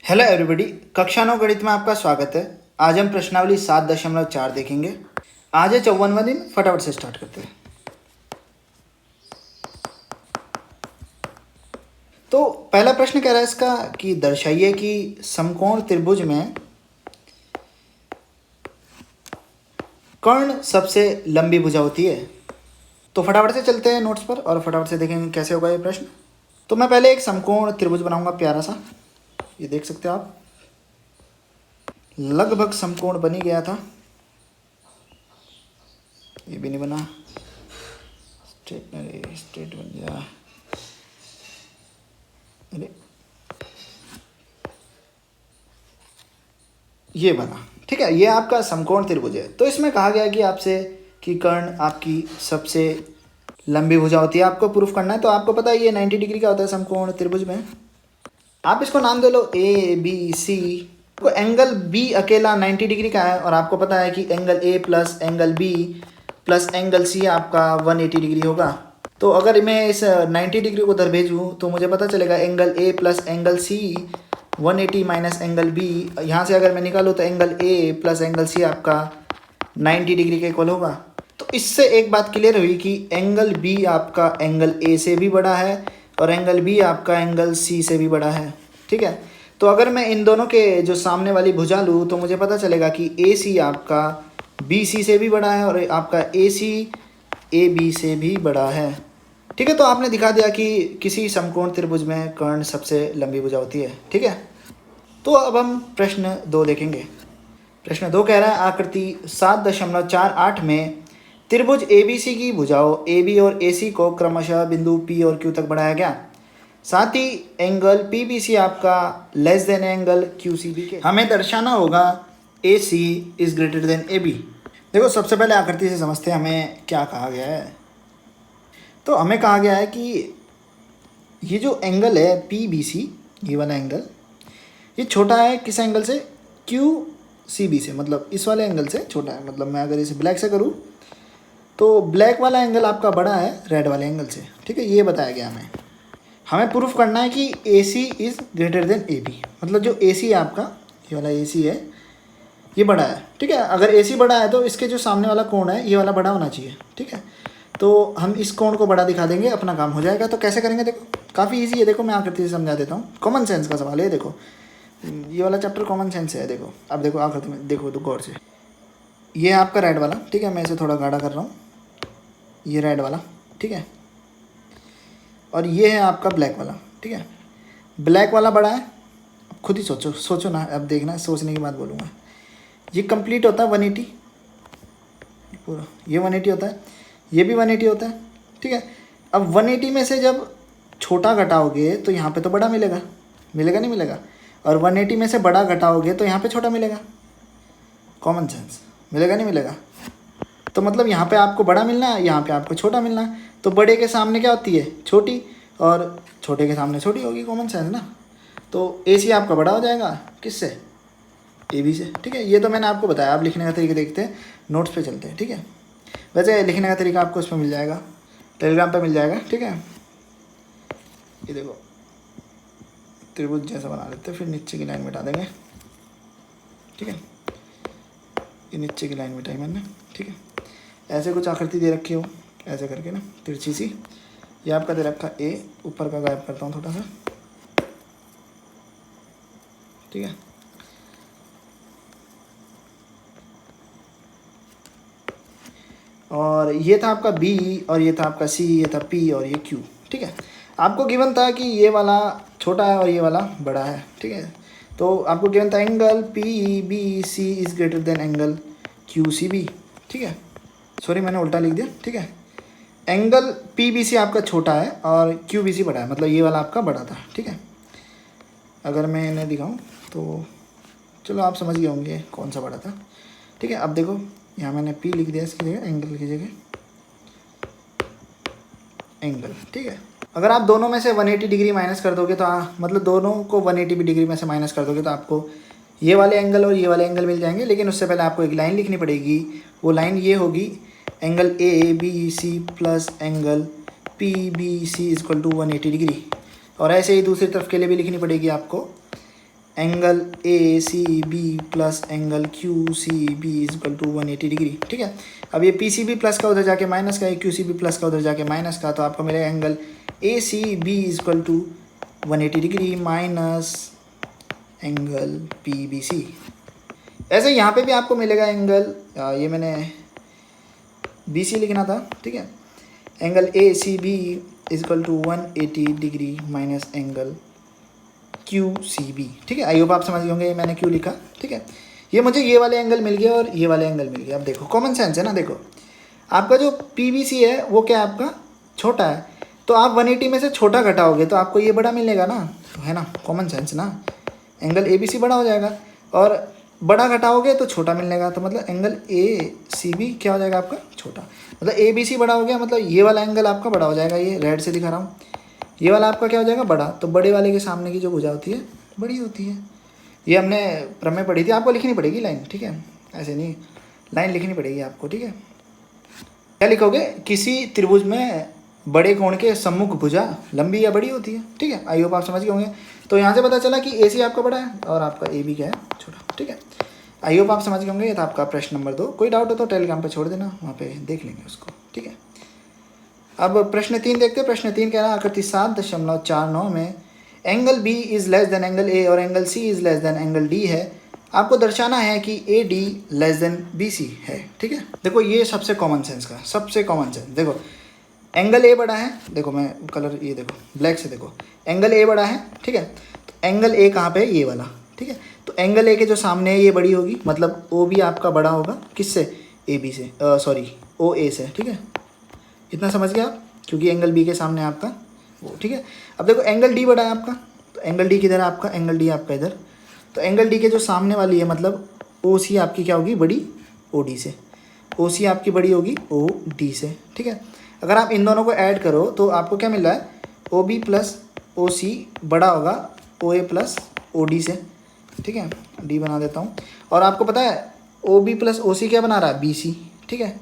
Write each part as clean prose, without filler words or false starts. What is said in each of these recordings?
Hello everybody, कक्षा 9 गणित में आपका स्वागत है। आज हम प्रश्नावली 7.4 देखेंगे। आज है 54वां दिन। फटाफट से स्टार्ट करते हैं। तो पहला प्रश्न कह रहा है इसका कि दर्शाइए कि समकोण त्रिभुज में कर्ण सबसे लंबी भुजा होती है। तो फटाफट से चलते हैं नोट्स पर और फटाफट से देखेंगे कैसे होगा ये प्रश्न। तो मैं पहले एक समकोण त्रिभुज बनाऊंगा प्यारा सा, ये देख सकते हो आप। लगभग समकोण बन ही गया था, ये भी नहीं बना। स्ट्रेट बन गया। अरे ये बना, ठीक है। ये आपका समकोण त्रिभुज है। तो इसमें कहा गया कि आपसे कि कर्ण आपकी सबसे लंबी भुजा होती है, आपको प्रूफ करना है। तो आपको पता है ये 90 डिग्री का होता है समकोण त्रिभुज में। आप इसको नाम दे लो ए बी सी। तो एंगल बी अकेला 90 डिग्री का है और आपको पता है कि angle A plus angle B plus angle C आपका 180 डिग्री होगा। तो अगर मैं इस 90 डिग्री को उधर भेजूँ तो मुझे पता चलेगा angle A plus angle C 180 minus angle B, यहाँ से अगर मैं निकालूँ तो angle A plus angle C आपका 90 डिग्री के इक्वल होगा। तो इससे एक बात क्लियर हुई कि एंगल बी आपका एंगल ए से भी बड़ा है और एंगल बी आपका एंगल सी से भी बड़ा है, ठीक है। तो अगर मैं इन दोनों के जो सामने वाली भुजा लूँ तो मुझे पता चलेगा कि ए सी आपका बी सी से भी बड़ा है और आपका ए सी ए बी से भी बड़ा है, ठीक है। तो आपने दिखा दिया कि किसी समकोण त्रिभुज में कर्ण सबसे लंबी भुजा होती है, ठीक है। तो अब हम प्रश्न 2 देखेंगे। प्रश्न 2 कह रहा है आकृति 7.48 में त्रिभुज ABC की भुजाओं AB और AC को क्रमशः बिंदु P और Q तक बढ़ाया गया। साथ ही एंगल PBC आपका लेस देन एंगल QCB के हमें दर्शाना होगा AC is greater than AB। देखो सबसे पहले आकृति से समझते हैं हमें क्या कहा गया है। तो हमें कहा गया है कि ये जो एंगल है PBC, ये वाला एंगल, ये छोटा है किस एंगल से? QCB से, मतलब इस वाले एंगल से छोटा है। मतलब मैं अगर इसे ब्लैक से करूँ तो ब्लैक वाला एंगल आपका बड़ा है रेड वाले एंगल से, ठीक है। ये बताया गया हमें प्रूफ करना है कि AC is greater than AB। मतलब जो AC है आपका, ये वाला AC है, ये बड़ा है, ठीक है। अगर AC बड़ा है तो इसके जो सामने वाला कोण है ये वाला बड़ा होना चाहिए, ठीक है। तो हम इस कोण को बड़ा दिखा देंगे, अपना काम हो जाएगा। तो कैसे करेंगे? देखो काफ़ी ईजी है। देखो मैं आकृति से समझा देता हूँ, कॉमन सेंस का सवाल है। देखो ये वाला चैप्टर कॉमन सेंस है। देखो अब देखो आकृति में देखो तो गौर से, ये है आपका रेड वाला, ठीक है। मैं इसे थोड़ा गाढ़ा कर रहा हूँ, ये रेड वाला, ठीक है। और ये है आपका ब्लैक वाला, ठीक है। ब्लैक वाला बड़ा है, अब खुद ही सोचो ना, अब देखना, सोचने की बात बोलूँगा। ये कंप्लीट होता है 180 पूरा, ये 180 होता है, ये भी 180 होता है, ठीक है। अब 180 में से जब छोटा घटाओगे तो यहाँ पे तो बड़ा मिलेगा, मिलेगा नहीं मिलेगा? और 180 में से बड़ा घटाओगे तो यहाँ पे छोटा मिलेगा। कॉमन सेंस, मिलेगा नहीं मिलेगा? तो मतलब यहाँ पे आपको बड़ा मिलना है, यहाँ पे आपको छोटा मिलना है। तो बड़े के सामने क्या होती है? छोटी, और छोटे के सामने छोटी होगी। कॉमन सेंस ना। तो AC आपका बड़ा हो जाएगा किससे? AB से, ठीक है। ये तो मैंने आपको बताया। आप लिखने का तरीका देखते हैं, नोट्स पे चलते हैं, ठीक है। वैसे लिखने का तरीका आपको उसमें मिल जाएगा, टेलीग्राम पे मिल जाएगा, ठीक है। ये देखो त्रिभुज जैसा बना लेते हैं, फिर नीचे की लाइन मिटा देंगे, ठीक है। ये नीचे की लाइन मिटाई मैंने, ठीक है। ऐसे कुछ आकृति दे रखी हो, ऐसे करके ना तिरछी सी। ये आपका दे रखा A, ऊपर का गायब करता हूँ थोड़ा सा, ठीक है। और ये था आपका B, और ये था आपका C, ये था P और ये Q, ठीक है। आपको गिवन था कि ये वाला छोटा है और ये वाला बड़ा है, ठीक है। तो आपको गिवन था angle PBC is greater than angle QCB, ठीक है। सॉरी मैंने उल्टा लिख दिया, ठीक है। एंगल PBC आपका छोटा है और QBC बड़ा है, मतलब ये वाला आपका बड़ा था, ठीक है। अगर मैं इन्हें दिखाऊं तो चलो आप समझ गए होंगे कौन सा बड़ा था, ठीक है। अब देखो यहाँ मैंने P लिख दिया इसकी जगह, एंगल की जगह एंगल, ठीक है। अगर आप दोनों में से 180 डिग्री माइनस कर दोगे तो मतलब दोनों को 180 डिग्री में से माइनस कर दोगे तो आपको ये वाले एंगल और ये वाले एंगल मिल जाएंगे। लेकिन उससे पहले आपको एक लाइन लिखनी पड़ेगी। वो लाइन ये होगी angle ABC plus angle PBC is equal to 180 degree. और ऐसे ही दूसरी तरफ के लिए भी लिखनी पड़ेगी आपको angle A C B plus angle Q C B is equal to 180 degree. ठीक है, अब ये पी सी बी प्लस का उधर जाके माइनस का है, क्यू सी बी प्लस का उधर जाके माइनस का, तो आपको मिलेगा angle A C B is equal to 180 degree minus angle P B C. ऐसे यहाँ पे भी आपको मिलेगा एंगल, ये मैंने बी सी लिखना था। ठीक है, angle A C B is equal to 180 degree minus angle Q C B. ठीक है, आई होप आप समझ गए होंगे मैंने क्यों लिखा। ठीक है, ये मुझे ये वाले एंगल मिल गया और ये वाले एंगल मिल गया। अब देखो कॉमन सेंस है ना, देखो आपका जो पी बी सी है वो क्या है आपका छोटा है, तो आप 180 में से छोटा घटाओगे तो आपको ये बड़ा मिलेगा ना, तो है ना कॉमन सेंस ना, एंगल ए बी सी बड़ा हो जाएगा और बड़ा घटाओगे तो छोटा मिलेगा, तो मतलब एंगल ए सी बी क्या हो जाएगा आपका छोटा, मतलब ए बी सी बड़ा हो गया, मतलब ये वाला एंगल आपका बड़ा हो जाएगा, ये रेड से दिखा रहा हूँ, ये वाला आपका क्या हो जाएगा बड़ा, तो बड़े वाले के सामने की जो भुजा होती है बड़ी होती है। ये हमने प्रमेय पढ़ी थी, आपको लिखनी पड़ेगी लाइन। ठीक है, ऐसे नहीं, लाइन लिखनी पड़ेगी आपको। ठीक है, क्या लिखोगे, किसी त्रिभुज में बड़े कोण के सम्मुख भुजा लंबी या बड़ी होती है। ठीक है, आई होप आप समझ गए होंगे। तो यहाँ से पता चला कि ए सी आपका बड़ा है और आपका ए बी क्या है छोटा। ठीक है, आई होप आप समझ गए होंगे। ये था आपका प्रश्न नंबर 2। कोई डाउट हो तो टेलीग्राम पे छोड़ देना, वहाँ पे देख लेंगे उसको। ठीक है, अब प्रश्न 3 देखते हैं। प्रश्न 3 कह रहा है आकृति 7.49 में angle B is less than angle A और angle C is less than angle D है। आपको दर्शाना है कि A D less than B C है। ठीक है, देखो ये सबसे कॉमन सेंस का, सबसे कॉमन सेंस। देखो एंगल ए बड़ा है, देखो मैं कलर ये देखो ब्लैक से, देखो एंगल ए बड़ा है। ठीक है, तो एंगल ए कहाँ पे है, ये वाला। ठीक है, तो एंगल ए के जो सामने है ये बड़ी होगी, मतलब ओ बी आपका बड़ा होगा किससे, ए बी से, सॉरी ओ ए से। ठीक है, इतना समझ गया आप, क्योंकि एंगल बी के सामने आपका वो। ठीक है, अब देखो एंगल डी बड़ा है आपका, तो एंगल डी किधर है आपका, एंगल डी आपका इधर, तो एंगल डी के जो सामने वाली है मतलब ओ सी आपकी क्या होगी बड़ी, ओ डी से, ओ सी आपकी बड़ी होगी ओ डी से। ठीक है, अगर आप इन दोनों को ऐड करो तो आपको क्या मिल रहा है, ओ बी प्लस ओ सी बड़ा होगा ओ ए प्लस ओ डी से। ठीक है, डी बना देता हूँ, और आपको पता है ओ बी प्लस ओ सी क्या बना रहा है, बी सी। ठीक है,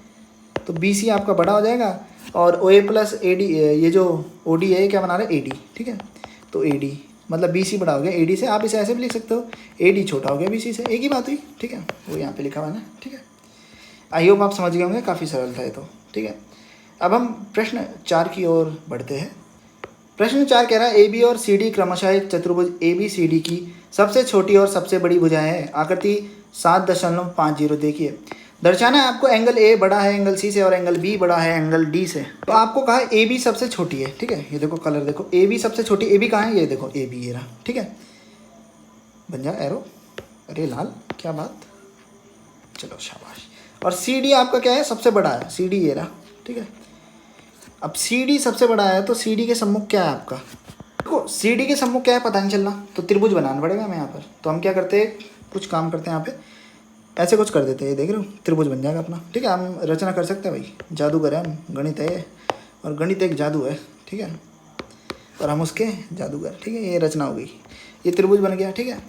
तो बी सी आपका बड़ा हो जाएगा और ओ ए प्लस ए डी, ये जो ओ डी है ये क्या बना रहा है, ए डी। ठीक है, तो ए डी मतलब बी सी बड़ा हो गया ए डी से। आप इसे ऐसे भी लिख सकते हो, ए डी छोटा हो गया बी सी से, एक ही बात हुई। ठीक है, वो यहाँ पे लिखा हुआ है ना। ठीक है, आई होप आप समझ गए होंगे, काफ़ी सरल था ये तो। ठीक है, अब हम प्रश्न 4 की ओर बढ़ते हैं। प्रश्न 4 कह रहा है ए बी और सी डी क्रमशः एक चतुर्भुज ए बी सी डी की सबसे छोटी और सबसे बड़ी भुजाएं है। आकृति 7.50 देखिए। दर्शाना है आपको एंगल ए बड़ा है एंगल सी से और एंगल बी बड़ा है एंगल डी से। तो आपको कहा है ए बी सबसे छोटी है। ठीक है, ये देखो कलर देखो, ए बी सबसे छोटी, ए बी कहाँ है, ये देखो ए बी ये रहा। ठीक है, बन जा एरो, अरे लाल क्या बात, चलो शाबाश। और सी डी आपका क्या है, सबसे बड़ा है, सी डी ये रहा। ठीक है, अब सी डी सबसे बड़ा है तो सी डी के सम्मुख क्या है आपका, देखो सी डी के सम्मुख क्या है पता नहीं चल रहा, तो त्रिभुज बनाना पड़ेगा हमें यहाँ पर। तो हम क्या करते हैं, कुछ काम करते हैं यहाँ पे, ऐसे कुछ कर देते हैं, देख रहे हो त्रिभुज बन जाएगा अपना। ठीक है, हम रचना कर सकते हैं भाई, जादूगर है हम, गणित है और गणित एक जादू है। ठीक है, और हम उसके जादूगर। ठीक है, ये रचना हो गई, ये त्रिभुज बन गया। ठीक है,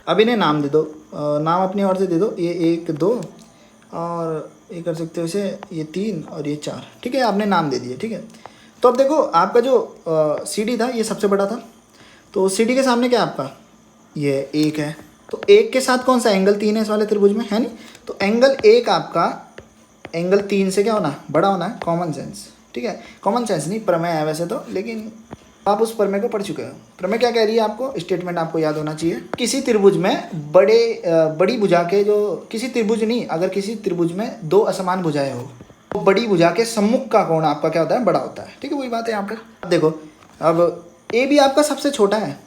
अब इन्हें नाम दे दो, नाम अपनी ओर से दे दो, ये 1 2 और ये कर सकते हो इसे, ये 3 और ये 4। ठीक है, आपने नाम दे दिए। ठीक है, तो अब देखो आपका जो सी डी था ये सबसे बड़ा था, तो सी डी के सामने क्या आपका ये 1 है, तो 1 के साथ कौन सा एंगल 3 है इस वाले त्रिभुज में, है नहीं, तो एंगल 1 आपका एंगल 3 से क्या होना है, बड़ा होना है, कॉमन सेंस। ठीक है, कॉमन सेंस नहीं प्रमेय है वैसे तो, लेकिन आप उस प्रमेय को पढ़ चुके हो। प्रमेय क्या कह रही है, आपको स्टेटमेंट आपको याद होना चाहिए। किसी त्रिभुज में बड़ी भुजा के जो, किसी त्रिभुज नहीं, अगर किसी त्रिभुज में 2 असमान भुजाएं हो तो बड़ी भुजा के सम्मुख का कोण आपका क्या होता है, बड़ा होता है। ठीक है, वही बात है यहाँ पर। अब देखो, अब ए बी आपका सबसे छोटा है,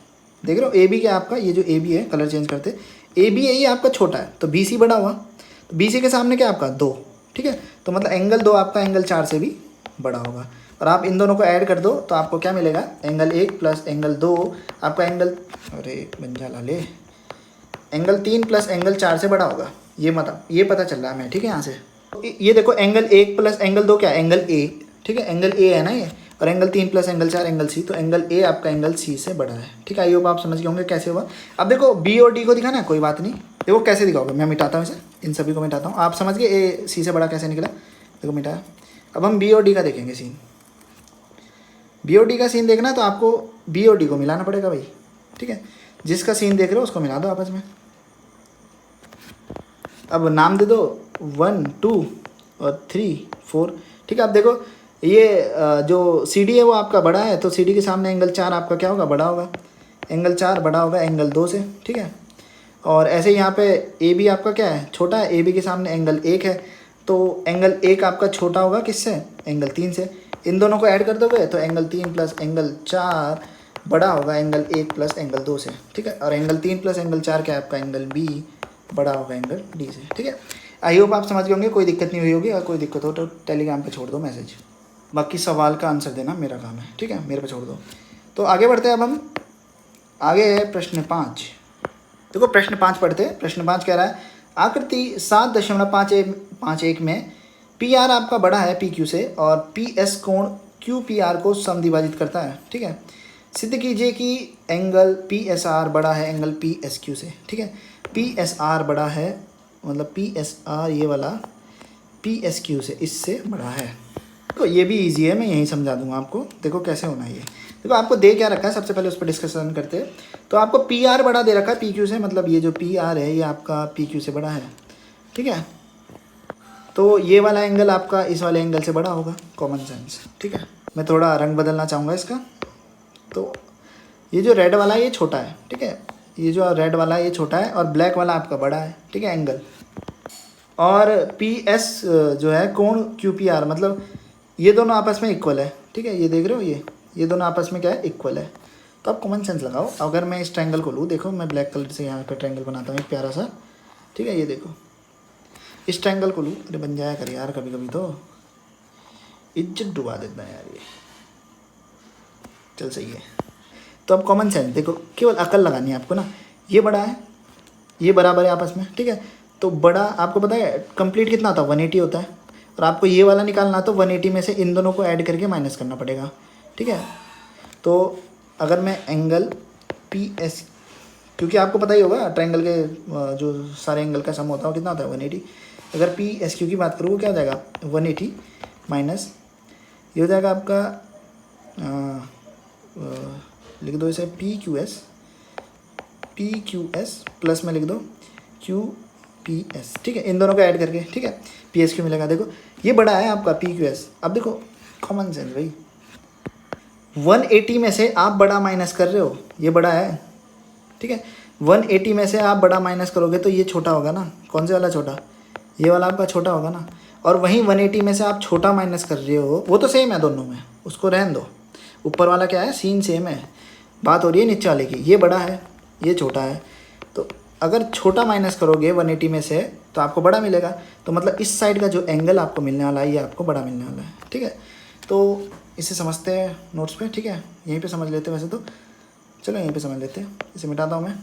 देख रहे हो ए बी क्या आपका, ये जो ए बी है, कलर चेंज करते, ए बी है ये आपका छोटा है, तो बी सी बड़ा हुआ, तो बी सी के सामने क्या आपका 2। ठीक है, तो मतलब एंगल 2 आपका एंगल 4 से भी बड़ा होगा, और आप इन दोनों को ऐड कर दो तो आपको क्या मिलेगा, एंगल 1 प्लस एंगल 2 आपका एंगल, अरे बंजा लाले, एंगल 3 प्लस एंगल 4 से बड़ा होगा, ये मतलब ये पता चल रहा है हमें। ठीक है, यहाँ से ये देखो एंगल 1 प्लस एंगल 2 क्या है, एंगल ए। ठीक है, एंगल ए है ना ये, और एंगल 3 प्लस एंगल 4 एंगल सी, तो एंगल ए आपका एंगल सी से बड़ा है। ठीक है, आई होप आप समझ गए होंगे कैसे हुआ। अब देखो बी और डी को दिखाना है, कोई बात नहीं, देखो कैसे दिखाओगे, मैं मिटाता हूँ इसे, इन सभी को मिटाता हूँ, आप समझ गए ए सी से बड़ा कैसे निकला, देखो मिटाया। अब हम बी और डी का देखेंगे सीन, बी और डी का सीन देखना है तो आपको बी और डी को मिलाना पड़ेगा भाई। ठीक है, जिसका सीन देख रहे हो उसको मिला दो आपस में। अब नाम दे दो 1 2 और 3 4। ठीक है, अब देखो ये जो सी डी है वो आपका बड़ा है, तो सी डी के सामने एंगल 4 आपका क्या होगा, बड़ा होगा। एंगल 4 बड़ा होगा एंगल 2 से। ठीक है, और ऐसे यहाँ पे ए बी आपका क्या है, छोटा है। ए बी के सामने एंगल 1 है, तो एंगल 1 आपका छोटा होगा किससे, एंगल 3 से। इन दोनों को ऐड कर दोगे तो एंगल 3 प्लस एंगल 4 बड़ा होगा एंगल 1 प्लस एंगल 2 से। ठीक है, और एंगल 3 प्लस एंगल 4 क्या है आपका, एंगल बी बड़ा होगा एंगल डी से। ठीक है, आई होप आप समझ गए होंगे, कोई दिक्कत नहीं हुई होगी। अगर कोई दिक्कत हो तो टेलीग्राम पे छोड़ दो मैसेज, बाकी सवाल का आंसर देना मेरा काम है। ठीक है, मेरे पे छोड़ दो। तो आगे बढ़ते हैं। अब हम आगे है प्रश्न 5। देखो प्रश्न 5 पढ़ते हैं। प्रश्न 5 कह रहा है आकृति 7.51 में पी आर आपका बड़ा है पी क्यू से और पी एस कोण क्यू पी आर को समद्विभाजित करता है। ठीक है, सिद्ध कीजिए कि एंगल पी एस आर बड़ा है एंगल पी एस क्यू से। ठीक है, पी एस आर बड़ा है, मतलब पी एस आर ये वाला पी एस क्यू से इससे बड़ा है। तो ये भी इजी है, मैं यहीं समझा दूंगा आपको। देखो कैसे होना है ये। देखो आपको दे क्या रखा है, सबसे पहले उस पर डिस्कशन करते हैं। तो आपको पी आर बड़ा दे रखा है पी क्यू से, मतलब ये जो पी आर है ये आपका पी क्यू से बड़ा है। ठीक है, तो ये वाला एंगल आपका इस वाले एंगल से बड़ा होगा, कॉमन सेंस। ठीक है, मैं थोड़ा रंग बदलना चाहूँगा इसका। तो ये जो रेड वाला है ये छोटा है। ठीक है, ये जो रेड वाला है ये छोटा है और ब्लैक वाला आपका बड़ा है। ठीक है, एंगल। और पी एस जो है कोण क्यू पी आर, मतलब ये दोनों आपस में इक्वल है। ठीक है, ये देख रहे हो ये दोनों आपस में क्या है, इक्वल है। तो आप कॉमन सेंस लगाओ। अगर मैं इस ट्रायंगल को लूँ, देखो मैं ब्लैक कलर से यहाँ पे ट्रायंगल बनाता हूँ एक प्यारा सा। ठीक है, ये देखो इस ट्रायंगल को लूँ, अरे बन जाया कर यार, कभी कभी तो इज्जत डुबा देता है यार ये। चल सही है। तो अब कॉमन सेंस देखो, केवल अकल लगानी है आपको ना। ये बड़ा है, ये बराबर है आपस में। ठीक है, तो बड़ा आपको पता है कंप्लीट कितना होता है, 180 होता है। और आपको ये वाला निकालना तो 180 में से इन दोनों को ऐड करके माइनस करना पड़ेगा। ठीक है, तो अगर मैं एंगल पी एस, क्योंकि आपको पता ही होगा ट्रायंगल के जो सारे एंगल का सम होता है वो कितना होता है, 180। अगर पी एस क्यू की बात करूँ वो क्या हो जाएगा, 180 माइनस ये हो जाएगा आपका लिख दो इसे पी क्यू एस प्लस में लिख दो क्यू पी एस। ठीक है, इन दोनों को ऐड करके। ठीक है, पी एस क्यू मिलेगा। देखो ये बड़ा है आपका पी क्यू एस। अब देखो कॉमन सेंस भाई, 180 में से आप बड़ा माइनस कर रहे हो, ये बड़ा है। ठीक है, 180 में से आप बड़ा माइनस करोगे तो ये छोटा होगा ना। कौन से वाला छोटा, ये वाला आपका छोटा होगा ना। और वहीं 180 में से आप छोटा माइनस कर रहे हो, वो तो सेम है दोनों में, उसको रहने दो। ऊपर वाला क्या है, सीन सेम है। बात हो रही है नीचे वाले की, ये बड़ा है ये छोटा है। तो अगर छोटा माइनस करोगे 180 में से तो आपको बड़ा मिलेगा। तो मतलब इस साइड का जो एंगल आपको मिलने वाला है ये आपको बड़ा मिलने वाला है। ठीक है, तो इसे समझते हैं नोट्स पे। ठीक है, यहीं पे समझ लेते हैं वैसे तो, चलो यहीं पे समझ लेते हैं। इसे मिटाता हूँ मैं।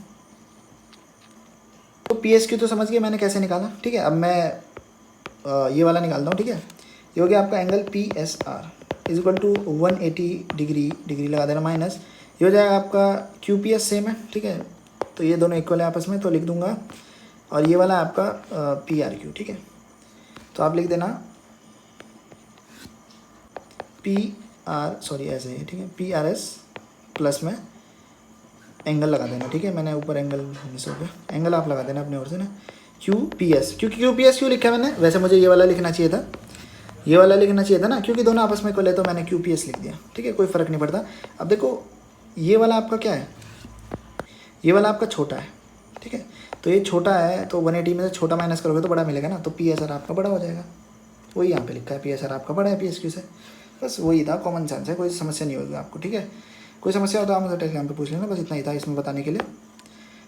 तो पी एस क्यू तो समझ गए मैंने कैसे निकाला। ठीक है, अब मैं ये वाला निकालता हूँ। ठीक है, ये हो गया आपका angle P S R is equal to 180 degree लगा देना माइनस, ये हो जाएगा आपका क्यू पी एस सेम है। ठीक है, तो ये दोनों इक्वल है आपस में, तो लिख दूंगा। और ये वाला आपका पी आर क्यू। ठीक है, तो आप लिख देना पी आर, सॉरी ऐसे ही। ठीक है, पी आर एस प्लस में एंगल लगा देना। ठीक है, मैंने ऊपर एंगल मिस हो गया, एंगल आप लगा देना अपने ओर से ना, क्यू पी एस। क्योंकि क्यू पी एस क्यों लिखा मैंने, वैसे मुझे ये वाला लिखना चाहिए था, ये वाला लिखना चाहिए था ना, क्योंकि दोनों आपस में इक्वल है तो मैंने क्यू पी एस लिख दिया। ठीक है, कोई फ़र्क नहीं पड़ता। अब देखो ये वाला आपका क्या है, ये वाला आपका छोटा है। ठीक है, तो ये छोटा है तो 180 में से छोटा माइनस करोगे तो बड़ा मिलेगा ना, तो पी एस आर आपका बड़ा हो जाएगा। वही यहाँ पे लिखा है, पी एस आर आपका बड़ा है पी एस क्यू से। बस वही था, कॉमन सेंस है, कोई समस्या नहीं होगी आपको। ठीक है, कोई समस्या हो तो आप मुझे टेलीग्राम पे पूछ लेना, बस इतना ही था इसमें बताने के लिए।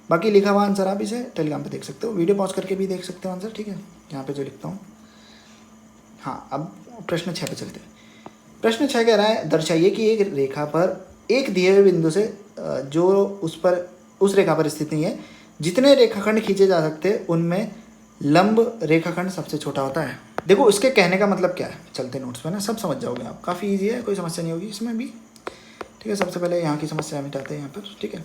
बाकी लिखा हुआ आंसर आप इसे टेलीग्राम पे देख सकते हो, वीडियो पॉज करके भी देख सकते हो आंसर। ठीक है, यहाँ पे जो लिखता हूँ। हाँ, अब प्रश्न 6 पे चलते हैं। प्रश्न 6 कह रहा है दर्शाइए कि एक रेखा पर एक दिए हुए बिंदु से जो उस रेखा पर स्थित नहीं है, जितने रेखाखंड खींचे जा सकते हैं उनमें लंब रेखाखंड सबसे छोटा होता है। देखो इसके कहने का मतलब क्या है, चलते नोट्स में ना, सब समझ जाओगे आप। काफ़ी इजी है, कोई समस्या नहीं होगी इसमें भी। ठीक है, सबसे पहले यहाँ की समस्या मिटाते हैं यहाँ पर। ठीक है,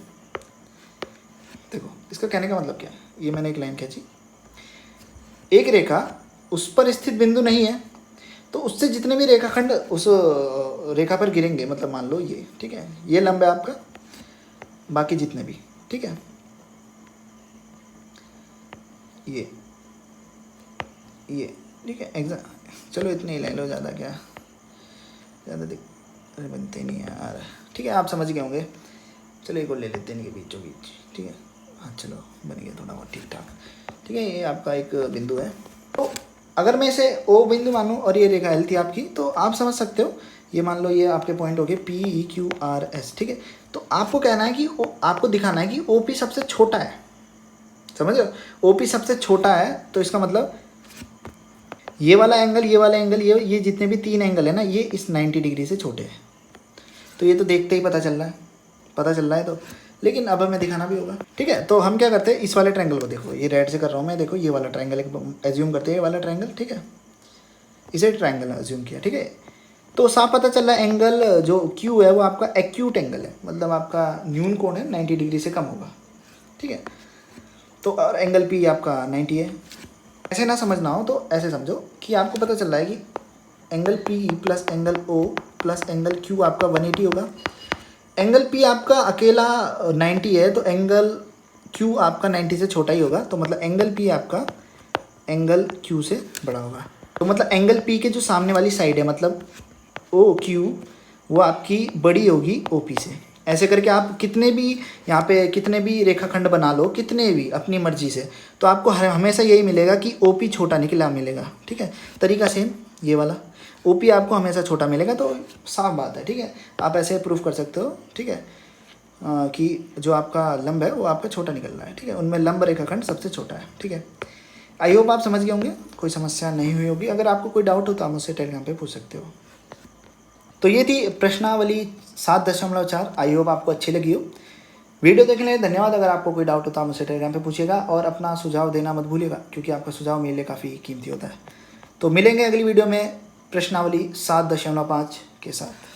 देखो इसका कहने का मतलब क्या है, ये मैंने एक लाइन खींची। एक रेखा उस पर स्थित बिंदु नहीं है तो उससे जितने भी रेखाखंड उस रेखा पर गिरेंगे, मतलब मान लो ये, ठीक है, ये लंब है आपका, बाकी जितने भी, ठीक है। ये ठीक है एग्जाम, चलो इतने ही ले लो, ज़्यादा क्या, ज़्यादा अरे बनते नहीं यार, ठीक है आप समझ गए होंगे। चलो एक और ले लेते हैं इनके बीचों बीच, ठीक है। हाँ चलो बन गया थोड़ा बहुत ठीक ठाक, ठीक है। ये आपका एक बिंदु है, तो अगर मैं इसे ओ बिंदु मानूँ और ये रेखा एल थी आपकी, तो आप समझ सकते हो, ये मान लो ये आपके पॉइंट हो गए P E Q R S, ठीक है। तो आपको कहना है कि आपको दिखाना है कि ओ पी सबसे छोटा है, समझ रहे हो, ओ पी सबसे छोटा है, तो इसका मतलब ये वाला एंगल, ये वाला एंगल, ये जितने भी 3 एंगल है ना, ये इस 90 डिग्री से छोटे हैं। तो ये तो देखते ही पता चल रहा है तो, लेकिन अब हमें दिखाना भी होगा, ठीक है। तो हम क्या करते हैं, इस वाले ट्रायंगल को देखो, ये रेड से कर रहा हूँ मैं, देखो ये वाला ट्रायंगल एज्यूम करते हैं, ये वाला ट्रायंगल, ठीक है, इसे ट्रायंगल एज्यूम किया, ठीक है। तो साफ पता चल रहा है एंगल जो क्यू है वो आपका एक्यूट एंगल है, मतलब आपका न्यून कोण है 90 डिग्री से कम होगा, ठीक है। तो और एंगल पी आपका 90 है। ऐसे ना समझना हो तो ऐसे समझो कि आपको पता चल रहा है कि angle P plus angle O plus angle Q आपका 180 होगा। एंगल पी आपका अकेला 90 है, तो एंगल क्यू आपका 90 से छोटा ही होगा, तो मतलब एंगल पी आपका एंगल क्यू से बड़ा होगा। तो मतलब एंगल पी के जो सामने वाली साइड है, मतलब ओ क्यू, वो आपकी बड़ी होगी ओ पी से। ऐसे करके आप कितने भी यहाँ पे कितने भी रेखाखंड बना लो, कितने भी अपनी मर्जी से, तो आपको हमेशा यही मिलेगा कि ओ पी छोटा निकला मिलेगा, ठीक है। तरीका सेम ये वाला, ओ पी आपको हमेशा छोटा मिलेगा, तो साफ बात है, ठीक है। आप ऐसे प्रूफ कर सकते हो, ठीक है, कि जो आपका लंब है वो आपका छोटा निकल रहा है, ठीक है। उनमें लंब रेखाखंड सबसे छोटा है, ठीक है। आई होप आप समझ गए होंगे, कोई समस्या नहीं हुई होगी। अगर आपको कोई डाउट हो तो आप मुझसे टेलीग्राम पे पूछ सकते हो। तो ये थी प्रश्नावली 7.4। आई होप आपको अच्छी लगी हो। वीडियो देखने के लिए धन्यवाद। अगर आपको कोई डाउट हो तो आप मुझसे टेलीग्राम पे पूछिएगा और अपना सुझाव देना मत भूलिएगा, क्योंकि आपका सुझाव मेरे लिए काफ़ी कीमती होता है। तो मिलेंगे अगली वीडियो में प्रश्नावली 7.5 के साथ।